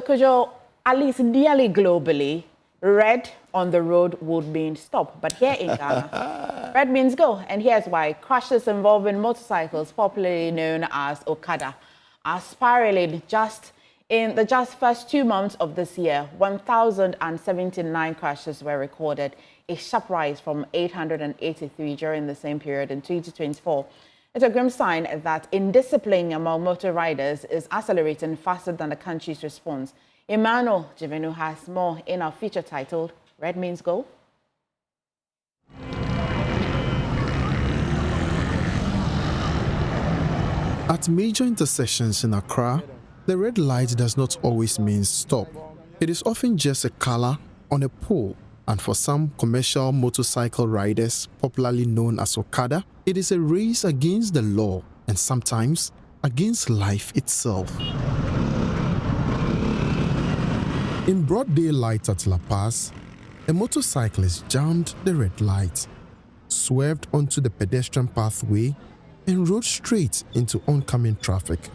Kojo, at least nearly globally, red on the road would mean stop. But here in Ghana, red means go. And here's why. Crashes involving motorcycles, popularly known as Okada, are spiraling in the first 2 months of this year. 1,079 crashes were recorded, a sharp rise from 883 during the same period in 2024. It's a grim sign that indiscipline among motor riders is accelerating faster than the country's response. Emmanuel Jivenu has more in our feature titled Red Means Go. At major intersections in Accra, the red light does not always mean stop. It is often just a color on a pole, and for some commercial motorcycle riders, popularly known as Okada, it is a race against the law and sometimes against life itself. In broad daylight at La Paz, a motorcyclist jammed the red light, swerved onto the pedestrian pathway, and rode straight into oncoming traffic.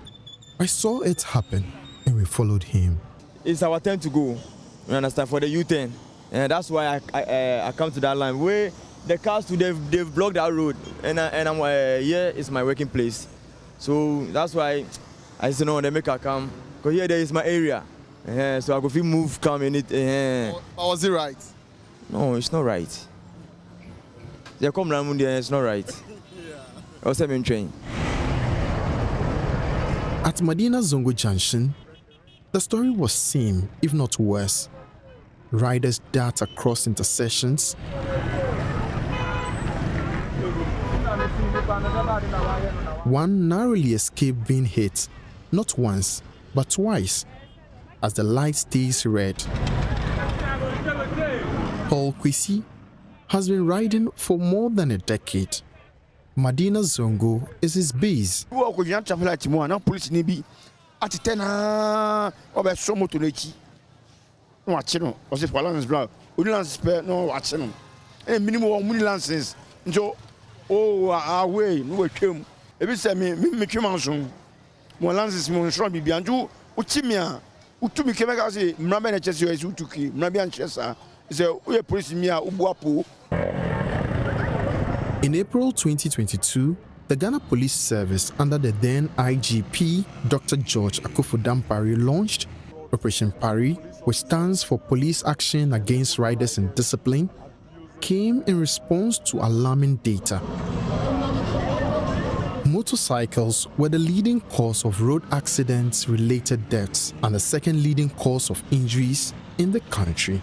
I saw it happen and we followed him. It's our turn to go, you understand, for the U-turn. And that's why I come to that line where the cars they've blocked that road, and I'm here is my working place. So that's why I said no, they make a come because here there is my area. So I go feel move come in it. But was it right? No, it's not right. They come around there, it's not right. I was having train. At Medina Zongo Junction, the story was same, if not worse. Riders dart across intersections, one narrowly escaped being hit, not once, but twice, as the light stays red. Paul Kwesi has been riding for more than a decade. Medina Zongo is his base. Watching was it balance brown? Woodlands spare no watching. And minimum woodlands. So, oh, our way, no came. If it's a me soon. More lands more strong be beyond you. Uchimia, Utumi Kemagasi, Mraban Chessy, Utuki, Mrabian Chessa, is a way police me Ubuapu. In April 2022, the Ghana Police Service, under the then IGP, Dr. George Paari, launched Operation Paari, which stands for Police Action Against Riders Indiscipline, came in response to alarming data. Motorcycles were the leading cause of road accidents-related deaths and the second leading cause of injuries in the country.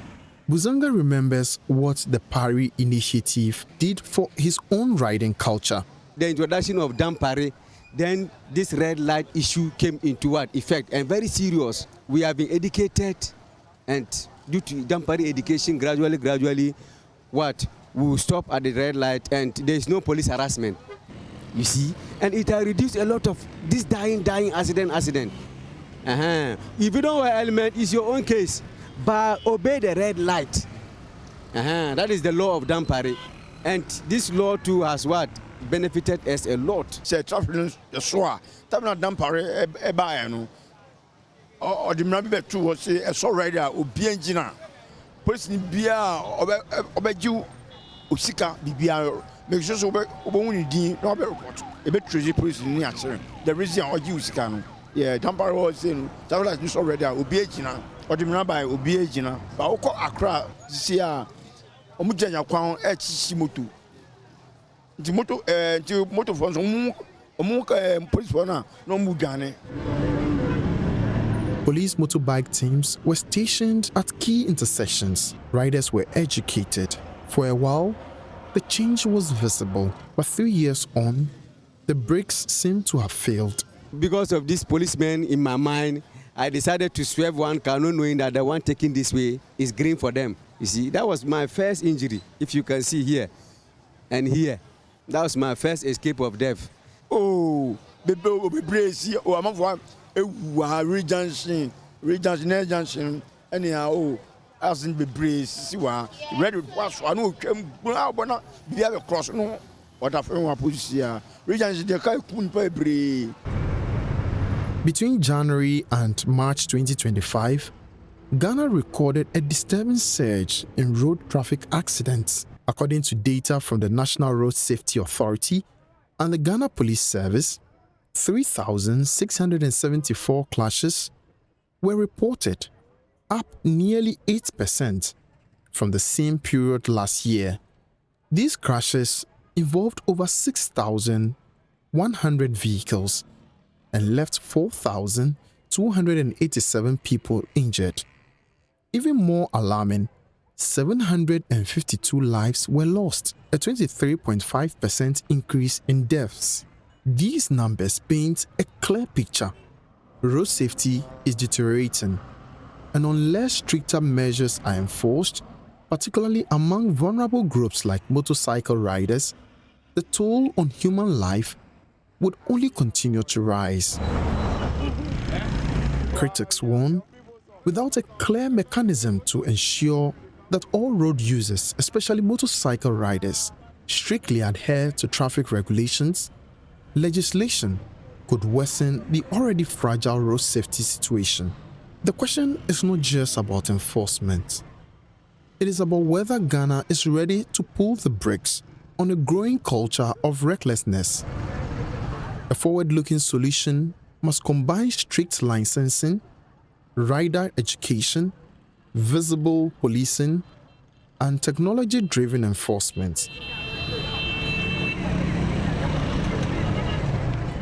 Buzanga remembers what the Paari initiative did for his own riding culture. The introduction of Paari, then this red light issue came into effect, and very serious. We have been educated, and due to Paari education, gradually, we will stop at the red light, and there is no police harassment. You see, and it has reduced a lot of this dying accident. If you don't wear helmet, it's your own case, but obey the red light. That is the law of Paari, and this law too has benefited us a lot. Say traffic so Tabna Paari e or the Mrabi too was a so rider obi engineer. Police ni bia obeju usika bibia make sure so obonwu din na obe report e be treasure police ni accident. The reason oji usika no yeah Paari was saying travelers ni so rider obi engineer or the Mrabi obi engineer ba wo Accra this year omujanya kwan e chichi moto the motor phones police phone no mugane. Police motorbike teams were stationed at key intersections. Riders were educated. For a while, the change was visible, but 3 years on, the brakes seemed to have failed. Because of this policeman in my mind, I decided to swerve one car, not knowing that the one taking this way is green for them. You see, that was my first injury, if you can see here and here. That was my first escape of death. Oh, baby, oh, I'm one. Regency, anyhow, as in the breeze, see what red was one who came out, be a cross, no, what I found my position. Regency, the guy couldn't pay. Between January and March 2025, Ghana recorded a disturbing surge in road traffic accidents, according to data from the National Road Safety Authority and the Ghana Police Service. 3,674 clashes were reported, up nearly 8% from the same period last year. These crashes involved over 6,100 vehicles and left 4,287 people injured. Even more alarming, 752 lives were lost, a 23.5% increase in deaths. These numbers paint a clear picture. Road safety is deteriorating, and unless stricter measures are enforced, particularly among vulnerable groups like motorcycle riders, the toll on human life would only continue to rise. Critics warn, without a clear mechanism to ensure that all road users, especially motorcycle riders, strictly adhere to traffic regulations, legislation could worsen the already fragile road safety situation. The question is not just about enforcement. It is about whether Ghana is ready to pull the brakes on a growing culture of recklessness. A forward-looking solution must combine strict licensing, rider education, visible policing, and technology-driven enforcement.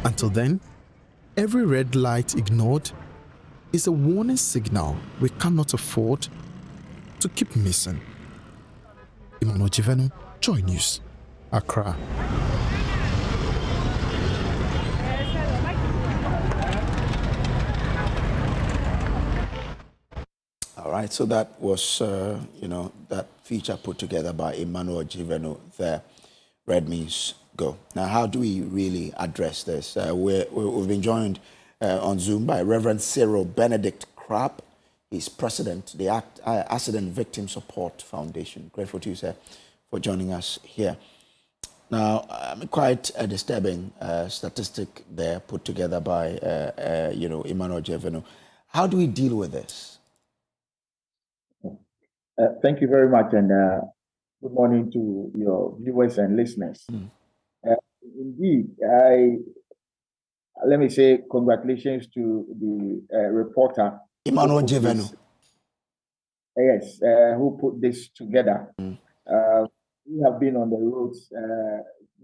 Until then, every red light ignored is a warning signal we cannot afford to keep missing. Emmanuel Jivenu, Joy News, Accra. All right, so that was, that feature put together by Emmanuel Jivenu there. Red means go. Now, how do we really address this? We've been joined on Zoom by Reverend Cyril Benedict Crabb. He's president, the Accident Victim Support Foundation. Grateful to you, sir, for joining us here. Now, quite a disturbing statistic there put together by, Emmanuel Jivenu. How do we deal with this? Thank you very much, and good morning to your viewers and listeners. Indeed, let me say congratulations to the reporter, Emmanuel Jivenu. Yes, who put this together. We have been on the roads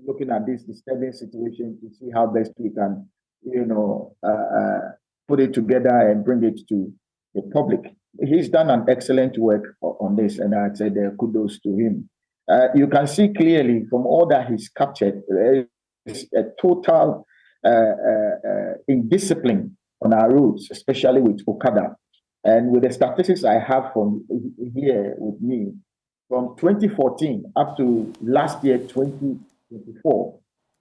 looking at this disturbing situation to see how best we can, put it together and bring it to the public. He's done an excellent work on this, and I'd say kudos to him. You can see clearly from all that he's captured, there is a total indiscipline on our roads, especially with Okada. And with the statistics I have from here with me, from 2014 up to last year, 2024,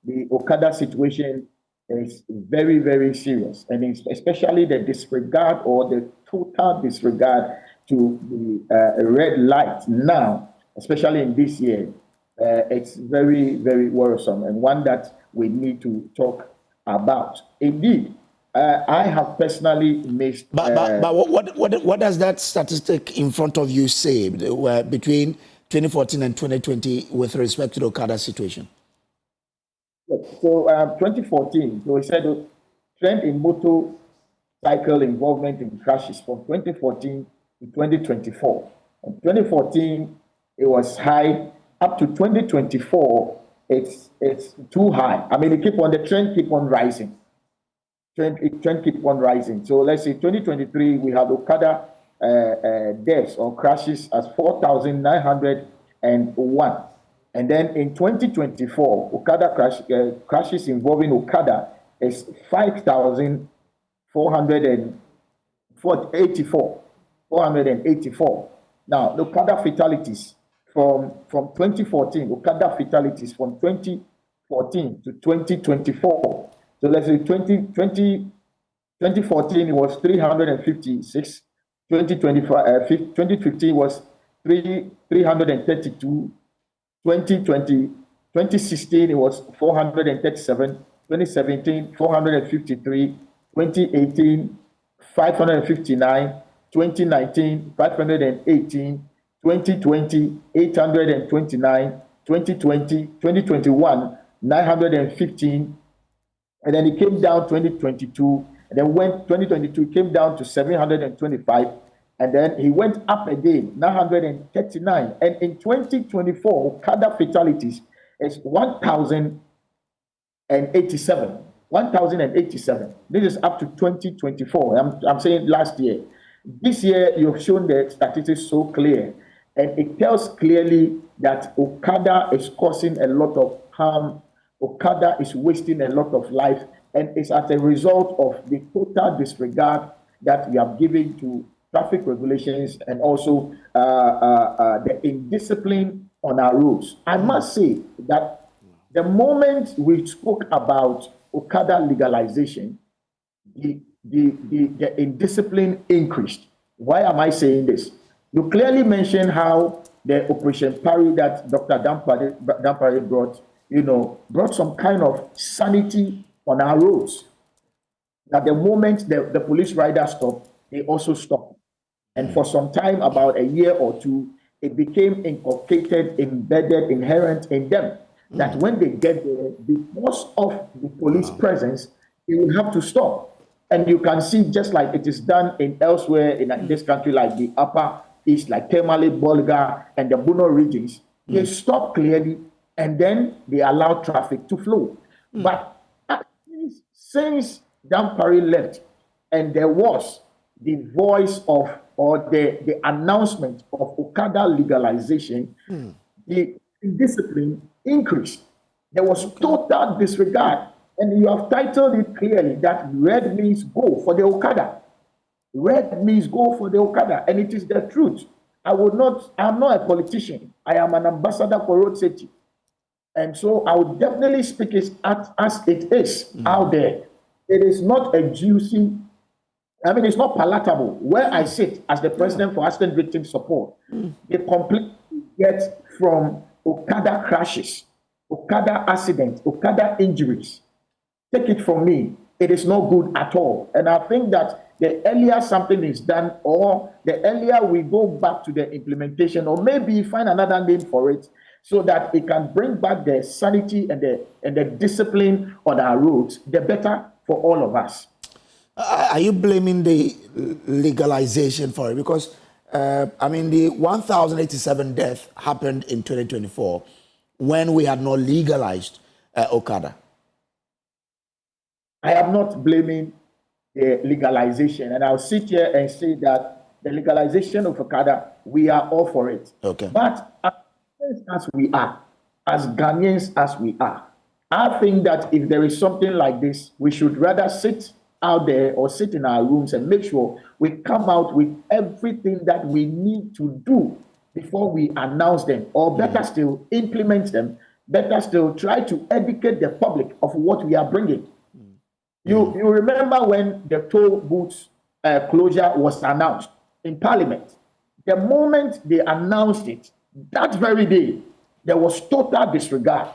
the Okada situation is very, very serious, and especially the disregard or the total disregard to the red light now, especially in this year. It's very, very worrisome, and one that we need to talk about. Indeed, I have personally missed. But what does that statistic in front of you say between 2014 and 2020 with respect to the Okada situation? So 2014, so we said the trend in motorcycle involvement in crashes from 2014 to 2024. In 2014, it was high. Up to 2024, it's too high. I mean, the trend keep on rising. Trend keep on rising. So let's say 2023, we have Okada deaths or crashes as 4,901. And then in 2024, Okada crashes involving Okada is 484. Now, the Okada fatalities from 2014, Okada fatalities from 2014 to 2024. So let's say 2014 it was 356, 2015 was 332. 2016 it was 437, 2017 453, 2018, 559, 2019, 518, 2020, 829, 2020, 2021, 915, and then it came down 2022, and then went 2022 came down to 725, and then he went up again 939, and in 2024 Okada fatalities is 1,087. 1,087. This is up to 2024. I'm saying last year. This year you've shown the statistics so clear, and it tells clearly that Okada is causing a lot of harm. Okada is wasting a lot of life, and it's as a result of the total disregard that we have given to traffic regulations and also the indiscipline on our roads. I must say that the moment we spoke about Okada legalization, the indiscipline increased. Why am I saying this? You clearly mentioned how the Operation Paari that Dr. Dampare brought, brought some kind of sanity on our roads. That the moment the police riders stopped, they also stopped. And for some time, about a year or two, it became inculcated, embedded, inherent in them, that when they get there, because of the police presence, they will have to stop. And you can see, just like it is done in elsewhere in this country, like the Upper East, like Temale, Bolga, and the Bono regions, they stop clearly, and then they allow traffic to flow. But since Dampare left, and there was the voice of, or the announcement of Okada legalization, the discipline increased. There was total disregard. And you have titled it clearly that red means go for the Okada. Red means go for the Okada. And it is the truth. I'm not a politician. I am an ambassador for road safety. And so I would definitely speak it as it is out there. It is not a juicy, it's not palatable. Where I sit as the president for accident victim support, they completely get from Okada crashes, Okada accidents, Okada injuries. Take it from me, it is not good at all. And I think that the earlier something is done, or the earlier we go back to the implementation, or maybe find another name for it, so that it can bring back the sanity and the discipline on our roads, the better for all of us. Are you blaming the legalization for it? Because, the 1,087 deaths happened in 2024 when we had not legalized Okada. I am not blaming the legalization, and I'll sit here and say that the legalization of Okada, we are all for it. Okay. But as we are, as Ghanaians as we are, I think that if there is something like this, we should rather sit out there or sit in our rooms and make sure we come out with everything that we need to do before we announce them, or better still, implement them. Better still, try to educate the public of what we are bringing. You remember when the toll booths closure was announced in Parliament? The moment they announced it, that very day, there was total disregard.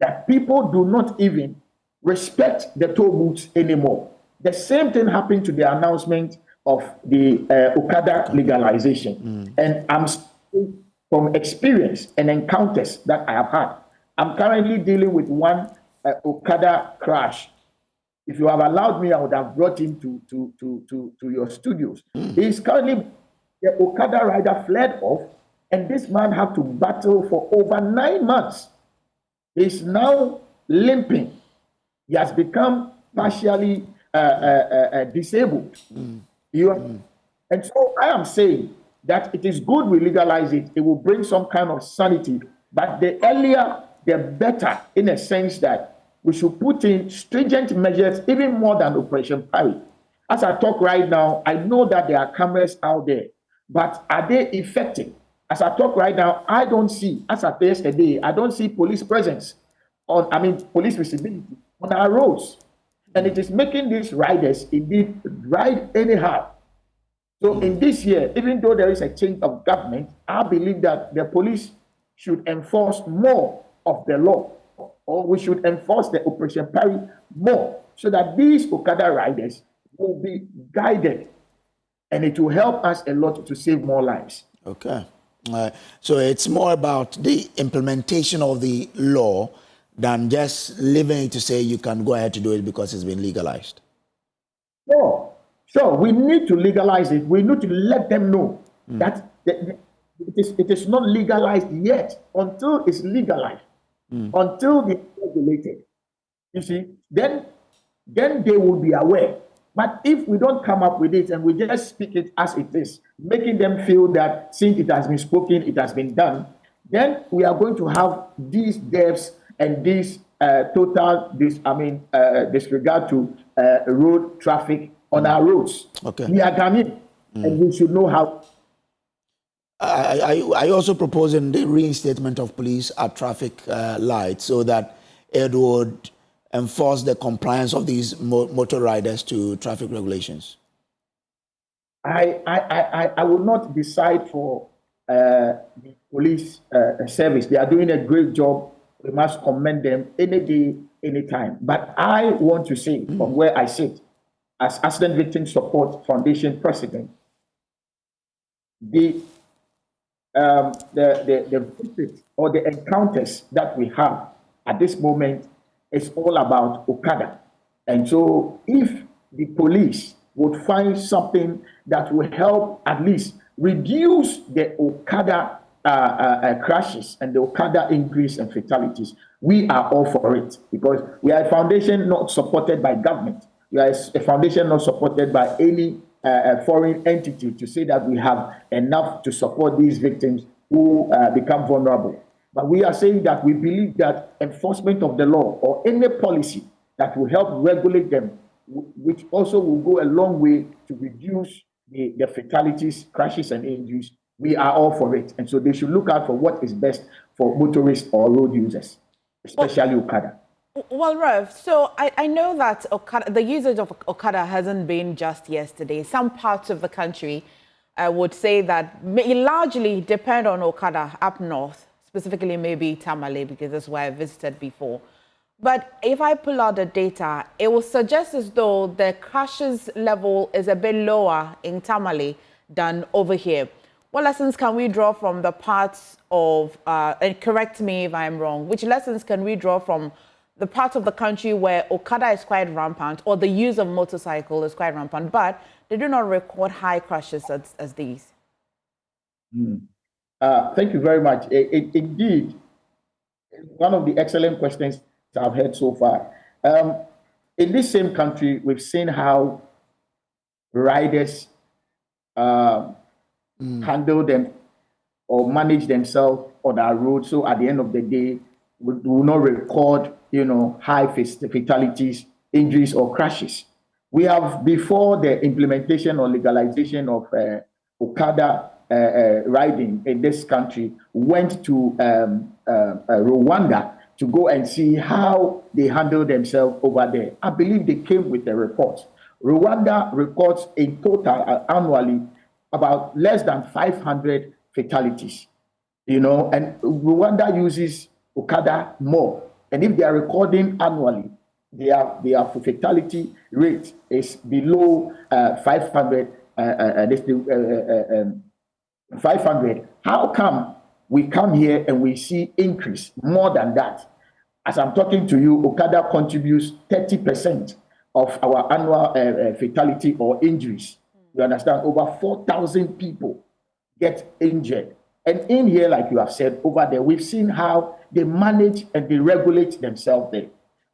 That people do not even respect the toll booths anymore. The same thing happened to the announcement of the Okada legalization. And I'm speaking from experience and encounters that I have had. I'm currently dealing with one Okada crash. If you have allowed me, I would have brought him to your studios. He's currently, the Okada rider fled off, and this man had to battle for over 9 months. He's now limping. He has become partially disabled. And so I am saying that it is good we legalize it. It will bring some kind of sanity. But the earlier, the better, in a sense that we should put in stringent measures, even more than Operation Paari. As I talk right now, I know that there are cameras out there, but are they effective? As I talk right now, I don't see, as I yesterday, I don't see police presence, police visibility on our roads. And it is making these riders indeed ride anyhow. So in this year, even though there is a change of government, I believe that the police should enforce more of the law, or we should enforce the Operation Paari more, so that these Okada riders will be guided, and it will help us a lot to save more lives. Okay. So it's more about the implementation of the law than just leaving it to say you can go ahead to do it because it's been legalized. So we need to legalize it. We need to let them know that it is not legalized yet. Until it's legalized, until it's regulated, you see, then they will be aware. But if we don't come up with it and we just speak it as it is, making them feel that since it has been spoken, it has been done, then we are going to have these deaths and this disregard to road traffic on our roads. Okay. We are Ghanaian, and we should know how. I also proposing the reinstatement of police at traffic lights so that it would enforce the compliance of these motor riders to traffic regulations. I will not decide for the police service. They are doing a great job. We must commend them any day, anytime. But I want to say from where I sit, as Accident Victim Support Foundation president, the visits or the encounters that we have at this moment is all about Okada. And so if the police would find something that will help at least reduce the Okada crashes and the Okada increase in fatalities, we are all for it, because we are a foundation not supported by government. We are a foundation not supported by any foreign entity to say that we have enough to support these victims who become vulnerable. But we are saying that we believe that enforcement of the law or any policy that will help regulate them, which also will go a long way to reduce the fatalities, crashes, and injuries, we are all for it. And so they should look out for what is best for motorists or road users, especially Okada. Well, Rev, so I know that the usage of Okada hasn't been just yesterday. Some parts of the country would say that may largely depend on Okada up north, specifically maybe Tamale, because that's where I visited before. But if I pull out the data, it will suggest as though the crashes level is a bit lower in Tamale than over here. What lessons can we draw from the parts of, and correct me if I'm wrong, which lessons can we draw from the parts of the country where Okada is quite rampant, or the use of motorcycle is quite rampant, but they do not record high crashes as these? Thank you very much. Indeed, one of the excellent questions I've heard so far. In this same country, we've seen how riders handle them or manage themselves on our road. So at the end of the day, we will not record, high fatalities, injuries, or crashes. We have, before the implementation or legalization of Okada riding in this country, went to Rwanda to go and see how they handle themselves over there. I believe they came with a report. Rwanda records in total annually about less than 500 fatalities, and Rwanda uses Okada more. And if they are recording annually, their fatality rate is below 500. 500. How come we come here and we see increase more than that? As I'm talking to you, Okada contributes 30% of our annual fatality or injuries. You understand? Over 4,000 people get injured. And in here, like you have said, over there, we've seen how they manage and they regulate themselves there.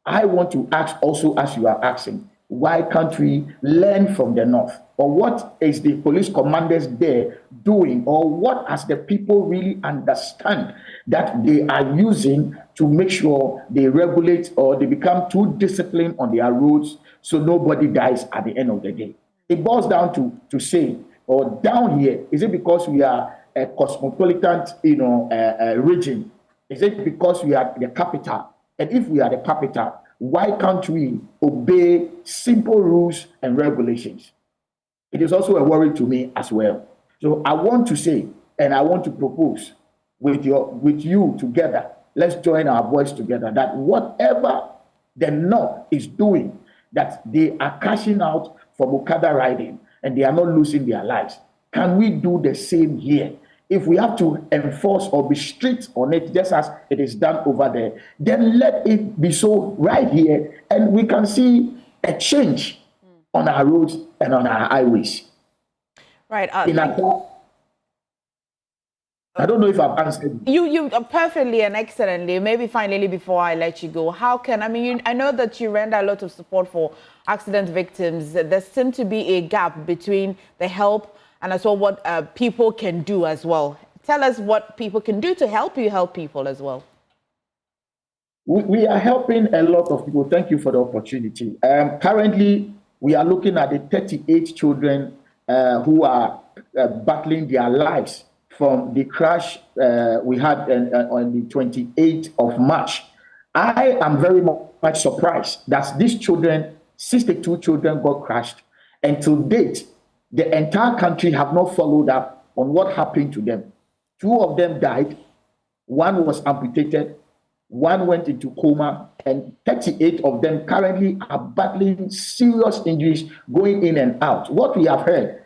I want to ask also, as you are asking, why can't we learn from the North? Or what is the police commanders there doing? Or what has the people really understand that they are using to make sure they regulate or they become too disciplined on their roads so nobody dies at the end of the day? It boils down to say, or down here, is it because we are a cosmopolitan region? Is it because we are the capital? And if we are the capital, why can't we obey simple rules and regulations? It is also a worry to me as well. So I want to say, and I want to propose with you together, let's join our voice together, that whatever the North is doing that they are cashing out from Okada riding and they are not losing their lives. Can we do the same here? If we have to enforce or be strict on it, just as it is done over there, then let it be so right here, and we can see a change on our roads and on our highways. Right. I don't know if I've answered. You perfectly and excellently. Maybe finally, before I let you go, how can, I mean, I know that you render a lot of support for accident victims. There seems to be a gap between the help and as well what people can do as well. Tell us what people can do to help you help people as well. We are helping a lot of people. Thank you for the opportunity. Currently, we are looking at the 38 children who are battling their lives from the crash we had on the 28th of March. I am very much surprised that these children, 62 children got crashed, and to date, the entire country have not followed up on what happened to them. 2 of them died, 1 was amputated, 1 went into coma, and 38 of them currently are battling serious injuries going in and out. What we have heard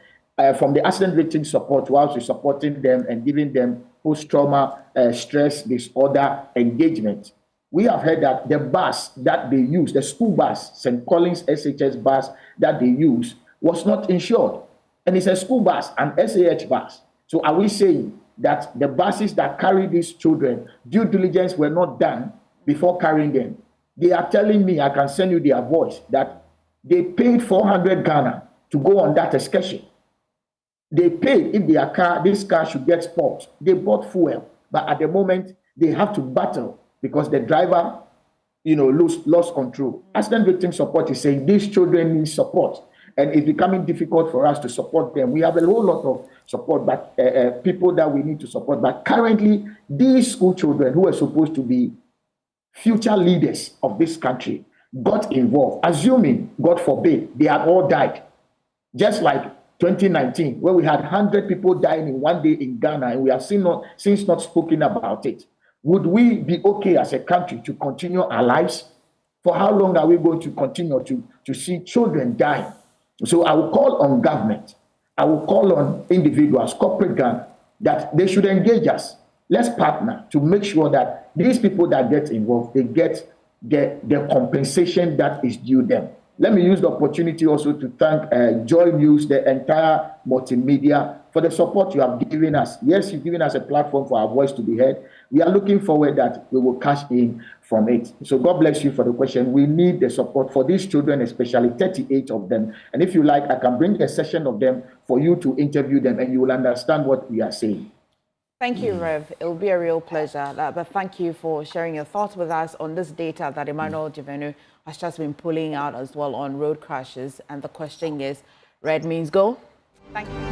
from the accident victim support, whilst we're supporting them and giving them post-trauma stress disorder engagement, we have heard that the bus that they use, the school bus, St. Collins SHS bus that they use, was not insured. And it's a school bus, an SAH bus. So are we saying that the buses that carry these children, due diligence were not done before carrying them? They are telling me, I can send you their voice, that they paid 400 Ghana to go on that excursion. They paid if their car, this car should get spoiled. They bought fuel, but at the moment they have to battle because the driver, lost control. Accident victim support is saying these children need support, and it's becoming difficult for us to support them. We have a whole lot of support, but people that we need to support. But currently, these school children who are supposed to be future leaders of this country got involved, assuming, God forbid, they had all died. Just like 2019, where we had 100 people dying in one day in Ghana, and we have since not spoken about it. Would we be okay as a country to continue our lives? For how long are we going to continue to see children die? So I will call on government, I will call on individuals, corporate Ghana, that they should engage us. Let's partner to make sure that these people that get involved, they get the compensation that is due them. Let me use the opportunity also to thank Joy News, the entire multimedia, for the support you have given us. Yes, you've given us a platform for our voice to be heard. We are looking forward that we will cash in from it. So God bless you for the question. We need the support for these children, especially 38 of them. And if you like, I can bring a session of them for you to interview them, and you will understand what we are saying. Thank you, Rev. It will be a real pleasure. But thank you for sharing your thoughts with us on this data that Emmanuel Jivenu has just been pulling out as well on road crashes. And the question is, red means go. Thank you.